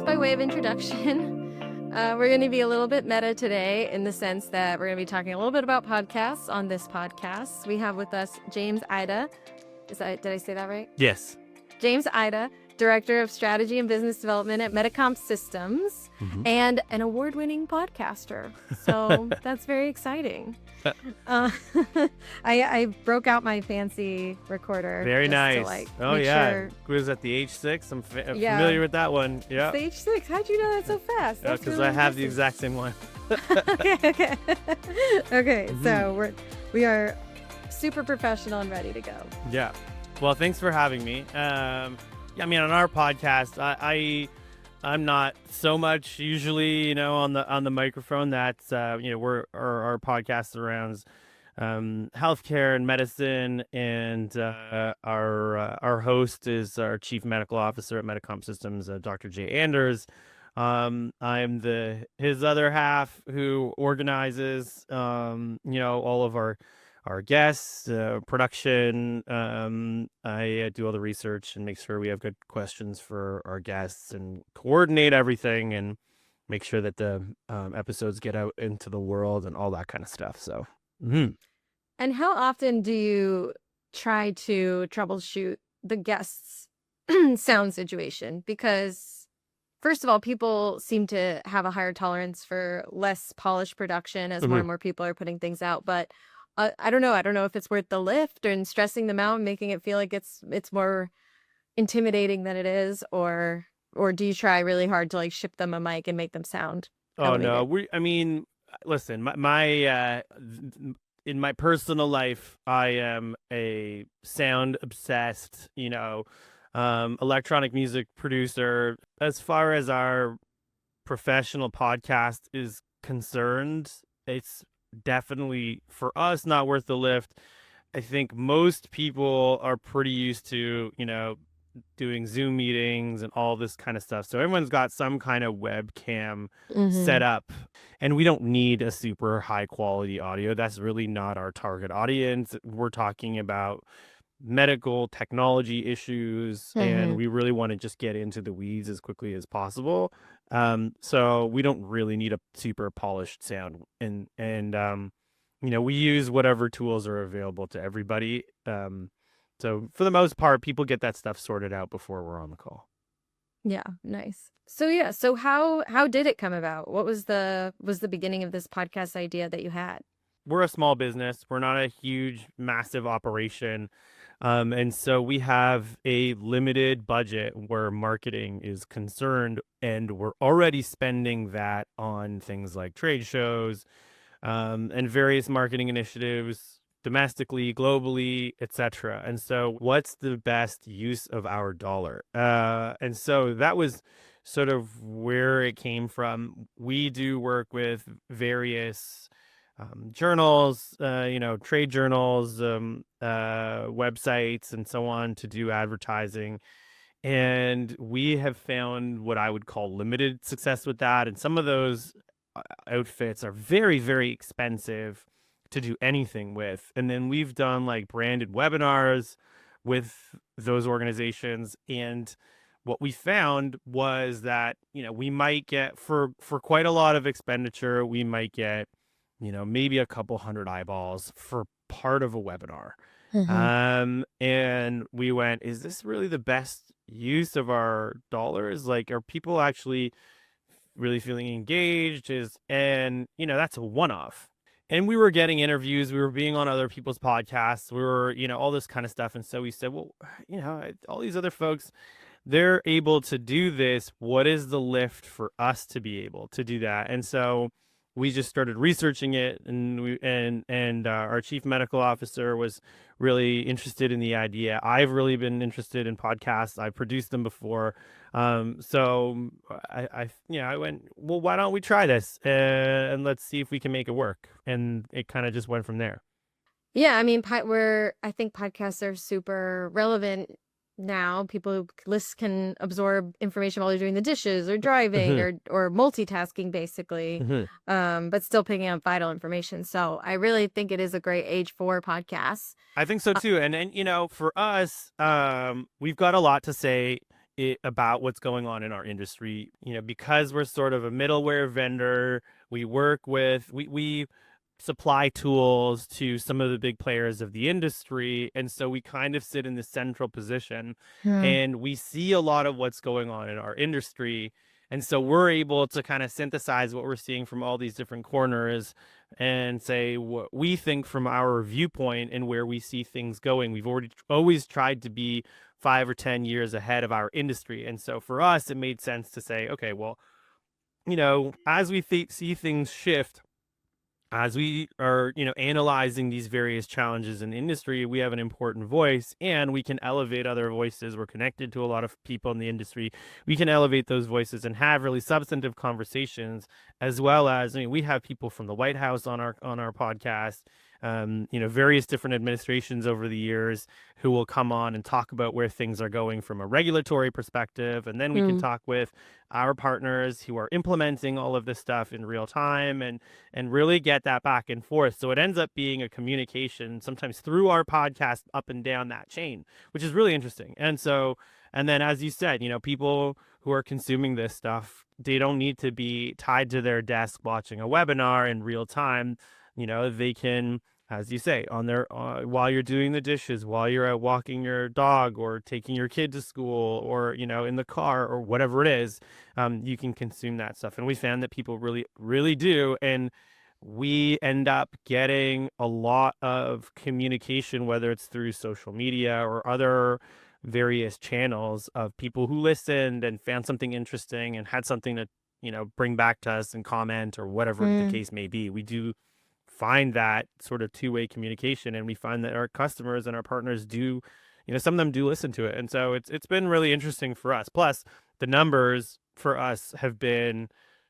by way of introduction, we're going to be a little bit meta today in the sense that we're going to be talking a little bit about podcasts on this podcast. We have with us James Aita. Did I say that right? Yes. James Aita, Director of Strategy and Business Development at Medicomp Systems, and an award-winning podcaster. So that's very exciting. I broke out my fancy recorder. Very nice. Sure. Was at the H6. I'm familiar with that one. Yeah. It's the H6. How'd you know that so fast? Because really I have the exact same one. Okay. So we are super professional and ready to go. Yeah. Well, thanks for having me. I mean, on our podcast, I'm not so much usually, on the microphone. That's our podcast surrounds healthcare and medicine, and our host is our chief medical officer at Medicomp Systems, Dr. Jay Anders. I'm his other half who organizes all of our guests, production. I do all the research and make sure we have good questions for our guests and coordinate everything and make sure that the episodes get out into the world and all that kind of stuff. So, And how often do you try to troubleshoot the guests' sound situation? Because first of all, people seem to have a higher tolerance for less polished production as more and more people are putting things out. But I don't know. I don't know if it's worth the lift and stressing them out and making it feel like it's more intimidating than it is, or do you try really hard to ship them a mic and make them sound elevated? Oh no, listen, my in my personal life, I am a sound obsessed, electronic music producer. As far as our professional podcast is concerned, it's definitely for us not worth the lift. I think most people are pretty used to doing Zoom meetings and all this kind of stuff, so everyone's got some kind of webcam set up, and we don't need a super high quality audio. That's really not our target audience. We're talking about medical technology issues, and we really want to just get into the weeds as quickly as possible. So we don't really need a super polished sound, and we use whatever tools are available to everybody. So for the most part, people get that stuff sorted out before we're on the call. Yeah, nice. So how did it come about? What was the beginning of this podcast idea that you had? We're a small business. We're not a huge, massive operation. And so we have a limited budget where marketing is concerned, and we're already spending that on things like trade shows, and various marketing initiatives domestically, globally, etc. And so what's the best use of our dollar? And so that was sort of where it came from. We do work with various journals, trade journals, websites, and so on to do advertising. And we have found what I would call limited success with that. And some of those outfits are very, very expensive to do anything with. And then we've done branded webinars with those organizations. And what we found was that, we might get for quite a lot of expenditure, we might get maybe a couple hundred eyeballs for part of a webinar. And we went, is this really the best use of our dollars? Are people actually really feeling engaged? And that's a one-off. And we were getting interviews, we were being on other people's podcasts, we were, all this kind of stuff. And so we said, well, all these other folks, they're able to do this. What is the lift for us to be able to do that? And so we just started researching it, and our chief medical officer was really interested in the idea. I've really been interested in podcasts. I've produced them before. So I went, well, why don't we try this and let's see if we can make it work? And it kind of just went from there. Yeah, I mean, I think podcasts are super relevant now. People can absorb information while they're doing the dishes or driving or multitasking, basically, but still picking up vital information. So I really think it is a great age for podcasts. I think so too. And for us, we've got a lot to say. about what's going on in our industry. Because we're sort of a middleware vendor, we supply tools to some of the big players of the industry, and so we kind of sit in the central position, Hmm. and we see a lot of what's going on in our industry. And so we're able to kind of synthesize what we're seeing from all these different corners and say what we think from our viewpoint and where we see things going. We've already always tried to be 5 or 10 years ahead of our industry. And so for us, it made sense to say, okay, well, as we see things shift, as we are, analyzing these various challenges in the industry, we have an important voice, and we can elevate other voices. We're connected to a lot of people in the industry. We can elevate those voices and have really substantive conversations, as well as, we have people from the White House on our podcast, various different administrations over the years who will come on and talk about where things are going from a regulatory perspective. And then we can Hmm. talk with our partners who are implementing all of this stuff in real time, and really get that back and forth. So it ends up being a communication sometimes through our podcast up and down that chain, which is really interesting. And then, as you said, people who are consuming this stuff, they don't need to be tied to their desk watching a webinar in real time. They can, as you say, on their while you're doing the dishes, while you're out walking your dog or taking your kid to school, or in the car or whatever it is, you can consume that stuff. And we found that people really, really do. And we end up getting a lot of communication, whether it's through social media or other various channels, of people who listened and found something interesting and had something to, bring back to us and comment, or whatever the Hmm. case may be. We do find that sort of two-way communication, and we find that our customers and our partners do, some of them do listen to it. And so it's been really interesting for us. Plus, the numbers for us have been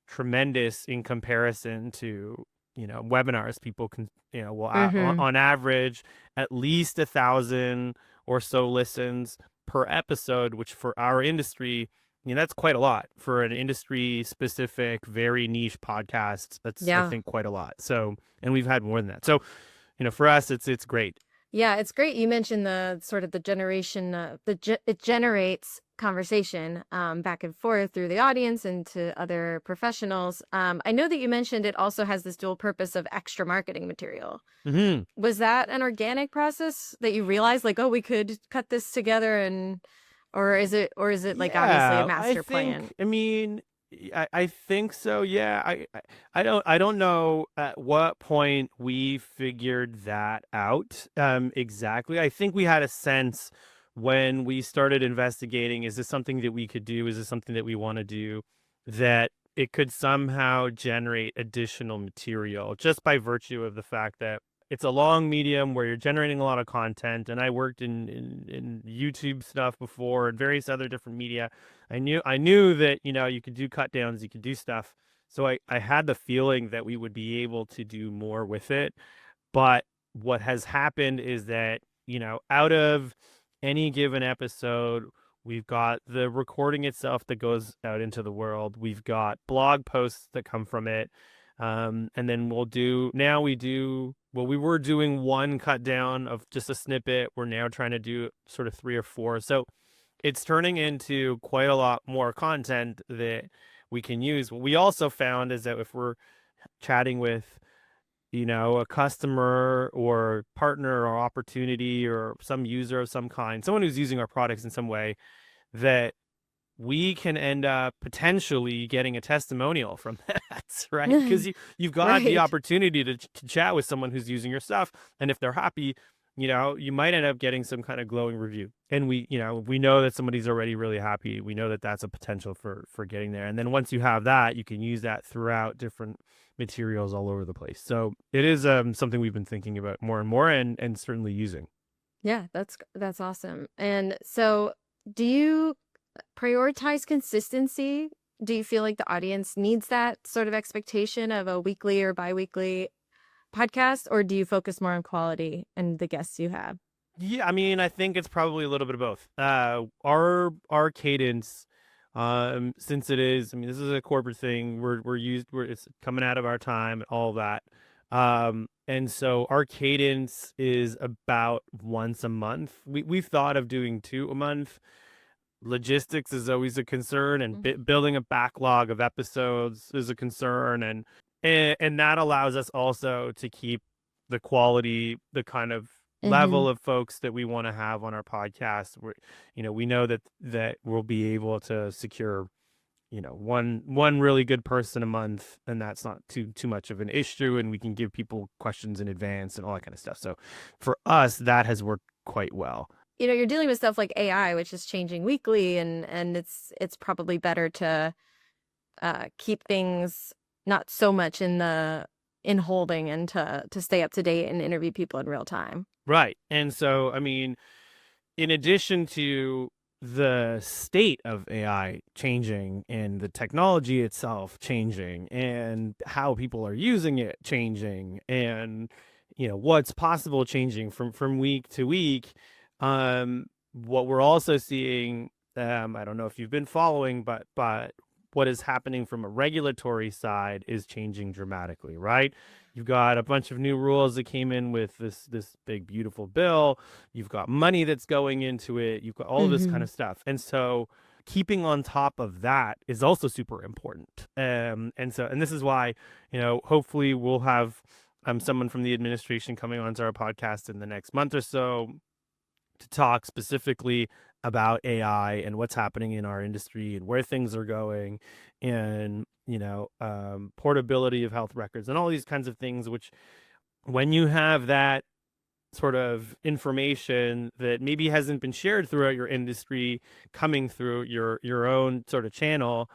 tremendous in comparison to, webinars. People can, will Hmm. on average at least 1,000 or so listens per episode, which for our industry, that's quite a lot for an industry specific, very niche podcast. That's, I Yeah. think, quite a lot. So, and we've had more than that. So, for us, it's great. Yeah, it's great. You mentioned the sort of the generation, it generates conversation back and forth through the audience and to other professionals. I know that you mentioned it also has this dual purpose of extra marketing material. Hmm. Was that an organic process that you realized, like, oh, we could cut this together, and or is it like obviously a Yeah, I master plan? think. I mean, I think so. Yeah, I don't know at what point we figured that out exactly. I think we had a sense when we started investigating, is this something that we could do? Is this something that we want to do? That it could somehow generate additional material just by virtue of the fact that it's a long medium where you're generating a lot of content. And I worked in YouTube stuff before and various other different media. I knew that, you could do cut downs, you could do stuff. So I had the feeling that we would be able to do more with it. But what has happened is that, out of any given episode, we've got the recording itself that goes out into the world. We've got blog posts that come from it. And then we were doing one cut down of just a snippet. We're now trying to do sort of 3 or 4. So it's turning into quite a lot more content that we can use. What we also found is that if we're chatting with, a customer or partner or opportunity or some user of some kind, someone who's using our products in some way, that we can end up potentially getting a testimonial from that, right? Because you've got the Right. opportunity to chat with someone who's using your stuff, and if they're happy, you might end up getting some kind of glowing review. And we know that somebody's already really happy. We know that that's a potential for getting there. And then once you have that, you can use that throughout different materials all over the place. So it is something we've been thinking about more and more, and certainly using. Yeah, that's awesome. And so, do you prioritize consistency? Do you feel like the audience needs that sort of expectation of a weekly or biweekly podcast, or do you focus more on quality and the guests you have? Yeah, I mean, I think it's probably a little bit of both. Our cadence, since it is, I mean, this is a corporate thing. It's coming out of our time and all that. And so our cadence is about once a month. We've thought of doing two a month, logistics is always a concern, and Mhm. building a backlog of episodes is a concern, and that allows us also to keep the quality, the kind of level Mhm. of folks that we want to have on our podcast. We know that we'll be able to secure one really good person a month, and that's not too much of an issue, and we can give people questions in advance and all that kind of stuff. So for us, that has worked quite well. You're dealing with stuff like AI, which is changing weekly, and it's probably better to keep things not so much in holding, and to stay up to date and interview people in real time. Right. And so, I mean, in addition to the state of AI changing and the technology itself changing and how people are using it changing, and what's possible changing from week to week, what we're also seeing, I don't know if you've been following, but what is happening from a regulatory side is changing dramatically, right? You've got a bunch of new rules that came in with this big beautiful bill. You've got money that's going into it. You've got all of this kind Mhm. of stuff. And so keeping on top of that is also super important. And this is why, hopefully we'll have someone from the administration coming onto our podcast in the next month or so to talk specifically about AI and what's happening in our industry and where things are going, and portability of health records and all these kinds of things, which when you have that sort of information that maybe hasn't been shared throughout your industry coming through your own sort of channel,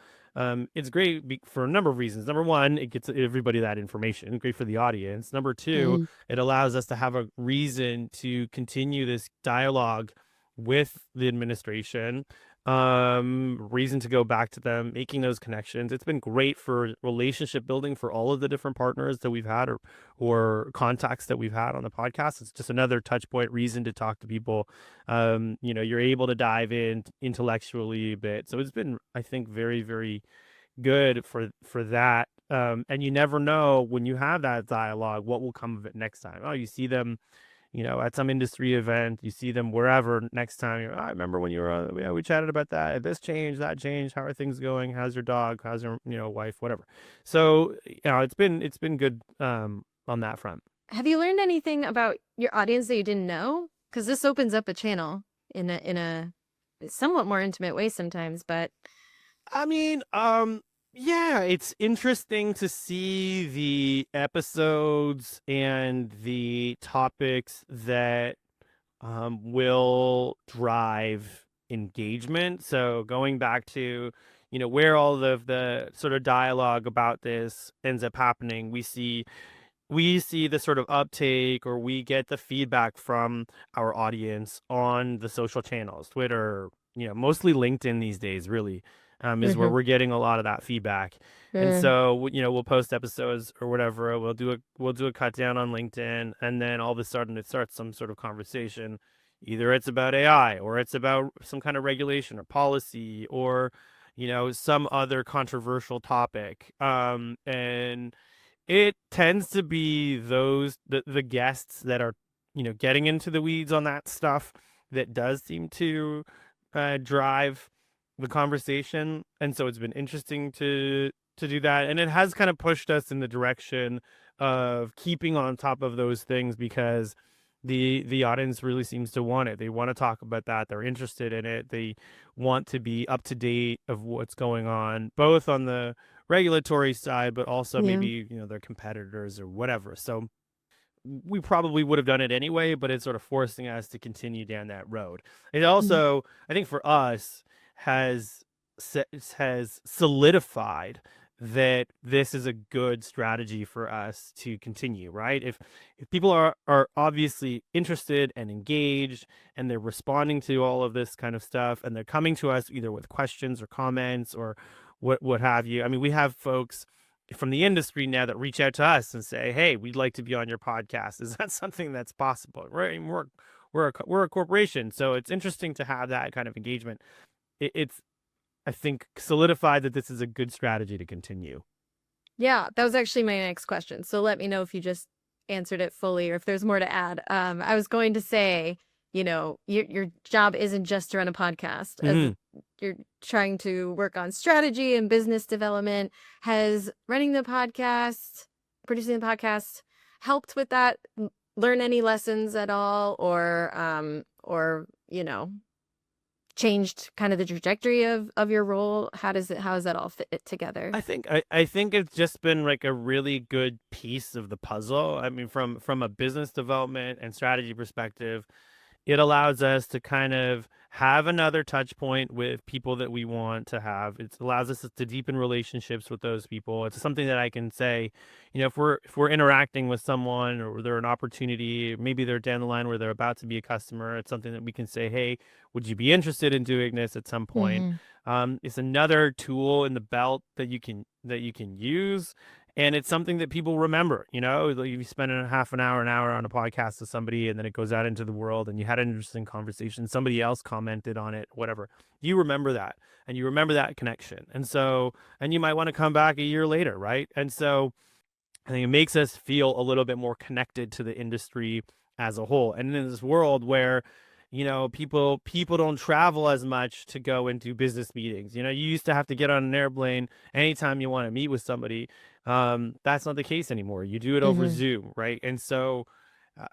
it's great for a number of reasons. Number one, it gets everybody that information, great for the audience. Number two, Mhm. it allows us to have a reason to continue this dialogue with the administration, reason to go back to them, making those connections. It's been great for relationship building for all of the different partners that we've had, or contacts that we've had on the podcast. It's just another touch point, reason to talk to people. You're able to dive in intellectually a bit. So it's been, I think, very, very good for that. And you never know when you have that dialogue what will come of it next time. Oh, you see them, at some industry event, you see them wherever next time. I remember when you were on, we chatted about that. This changed, that changed. How are things going? How's your dog? How's your, wife? Whatever. So, it's been good on that front. Have you learned anything about your audience that you didn't know? Because this opens up a channel in a somewhat more intimate way sometimes, but I mean, yeah, it's interesting to see the episodes and the topics that will drive engagement. So going back to, where all of the sort of dialogue about this ends up happening, we see the sort of uptake, or we get the feedback from our audience on the social channels, Twitter, mostly LinkedIn these days, really, is where Mhm. we're getting a lot of that feedback. And Mm. so, we'll post episodes or whatever. We'll do a cut down on LinkedIn, and then all of a sudden it starts some sort of conversation. Either it's about AI, or it's about some kind of regulation or policy, or some other controversial topic. And it tends to be the guests that are, getting into the weeds on that stuff, that does seem to drive the conversation. And so it's been interesting to do that, and it has kind of pushed us in the direction of keeping on top of those things, because the audience really seems to want it. They want to talk about that. They're interested in it. They want to be up to date of what's going on, both on the regulatory side, but also Yeah. maybe, their competitors or whatever. So we probably would have done it anyway, but it's sort of forcing us to continue down that road. It Mhm. also, I think, for us, has has solidified that this is a good strategy for us to continue, right? If people are obviously interested and engaged, and they're responding to all of this kind of stuff, and they're coming to us either with questions or comments or what have you. I mean, we have folks from the industry now that reach out to us and say, "Hey, we'd like to be on your podcast." Is that something that's possible? Right? We're a corporation, so it's interesting to have that kind of engagement. It's, I think, solidified that this is a good strategy to continue. Yeah, that was actually my next question. So let me know if you just answered it fully or if there's more to add. I was going to say, your job isn't just to run a podcast. Mhm. You're trying to work on strategy and business development. Has running the podcast, producing the podcast helped with that? Learn any lessons at all, or changed kind of the trajectory of your role? How does that all fit together? I think it's just been like a really good piece of the puzzle. I mean, from a business development and strategy perspective, it allows us to kind of have another touch point with people that we want to have. It allows us to deepen relationships with those people. It's something that I can say, if we're interacting with someone or they're an opportunity, maybe they're down the line where they're about to be a customer. It's something that we can say, hey, would you be interested in doing this at some point? Mm-hmm. It's another tool in the belt that you can use, and it's something that people remember. Like if you spend a half an hour on a podcast with somebody, and then it goes out into the world, and you had an interesting conversation, somebody else commented on it, whatever. You remember that, and you remember that connection, and you might want to come back a year later, right? And so I think it makes us feel a little bit more connected to the industry as a whole. And in this world where, people don't travel as much to go and do business meetings. You used to have to get on an airplane anytime you want to meet with somebody. That's not the case anymore. You do it over Mm-hmm. Zoom, right? And so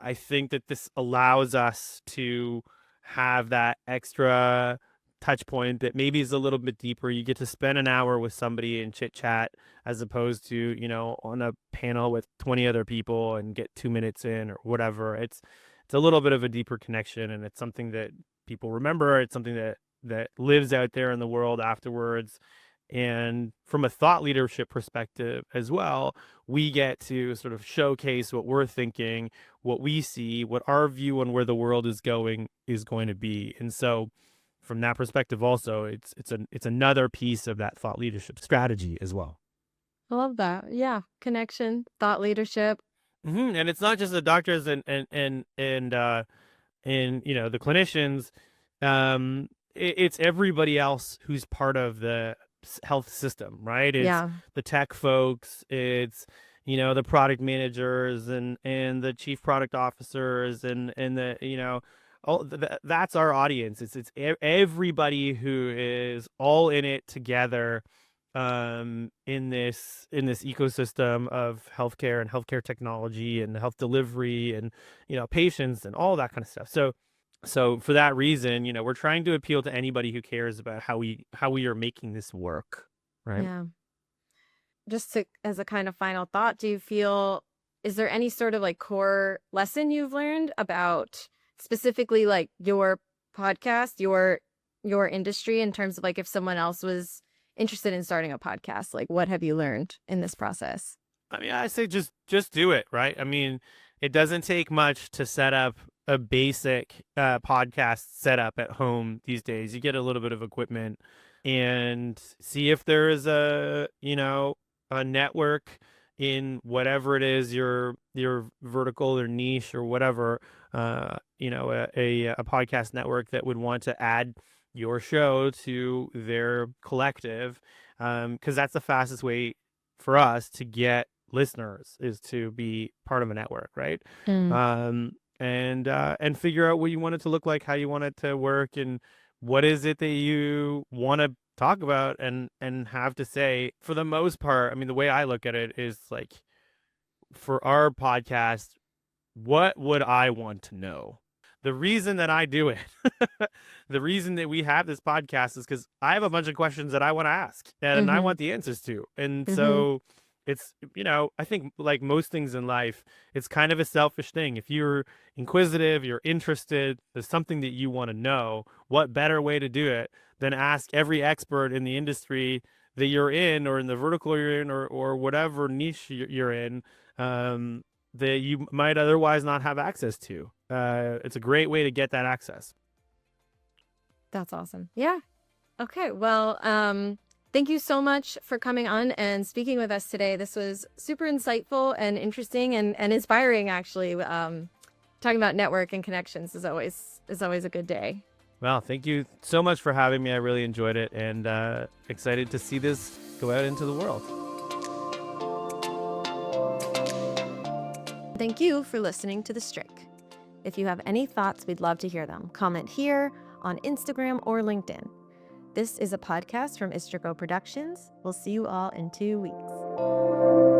I think that this allows us to have that extra touch point that maybe is a little bit deeper. You get to spend an hour with somebody and chit chat as opposed to, on a panel with 20 other people and get 2 minutes in or whatever. It's a little bit of a deeper connection, and it's something that people remember. It's something that lives out there in the world afterwards. And from a thought leadership perspective as well, we get to sort of showcase what we're thinking, what we see, what our view on where the world is going to be. And so from that perspective also, it's another piece of that thought leadership strategy as well. I love that. Yeah, connection, thought leadership. And it's not just the doctors and the clinicians. It's everybody else who's part of the health system, right? It's Yeah. the tech folks, it's the product managers and the chief product officers and the that's our audience. It's everybody who is all in it together, in this ecosystem of healthcare and healthcare technology and health delivery and patients and all that kind of stuff. So for that reason, we're trying to appeal to anybody who cares about how we are making this work, right? Yeah. Just as a kind of final thought, is there any sort of like core lesson you've learned about specifically like your podcast, your industry, in terms of like if someone else was interested in starting a podcast, like what have you learned in this process? I mean, I say just do it, right? I mean, it doesn't take much to set up a basic podcast setup at home these days. You get a little bit of equipment and see if there is a network in whatever it is your vertical or niche or whatever, a podcast network that would want to add your show to their collective, because that's the fastest way for us to get listeners, is to be part of a network, right? Mm. And figure out what you want it to look like, how you want it to work, and what is it that you want to talk about and have to say. For the most part, I mean, the way I look at it is like, for our podcast, what would I want to know? The reason that I do it, the reason that we have this podcast is because I have a bunch of questions that I want to ask and I Mm-hmm. want the answers to. And Mm-hmm. so it's, I think like most things in life, it's kind of a selfish thing. If you're inquisitive, you're interested, there's something that you want to know, what better way to do it than ask every expert in the industry that you're in, or in the vertical you're in, or whatever niche you're in, that you might otherwise not have access to. It's a great way to get that access. That's awesome. Yeah. Okay. Well, thank you so much for coming on and speaking with us today. This was super insightful and interesting and inspiring, actually. Talking about network and connections is always a good day. Well, thank you so much for having me. I really enjoyed it, and excited to see this go out into the world. Thank you for listening to The Strike. If you have any thoughts, we'd love to hear them. Comment here, on Instagram, or LinkedIn. This is a podcast from Istrico Productions. We'll see you all in 2 weeks.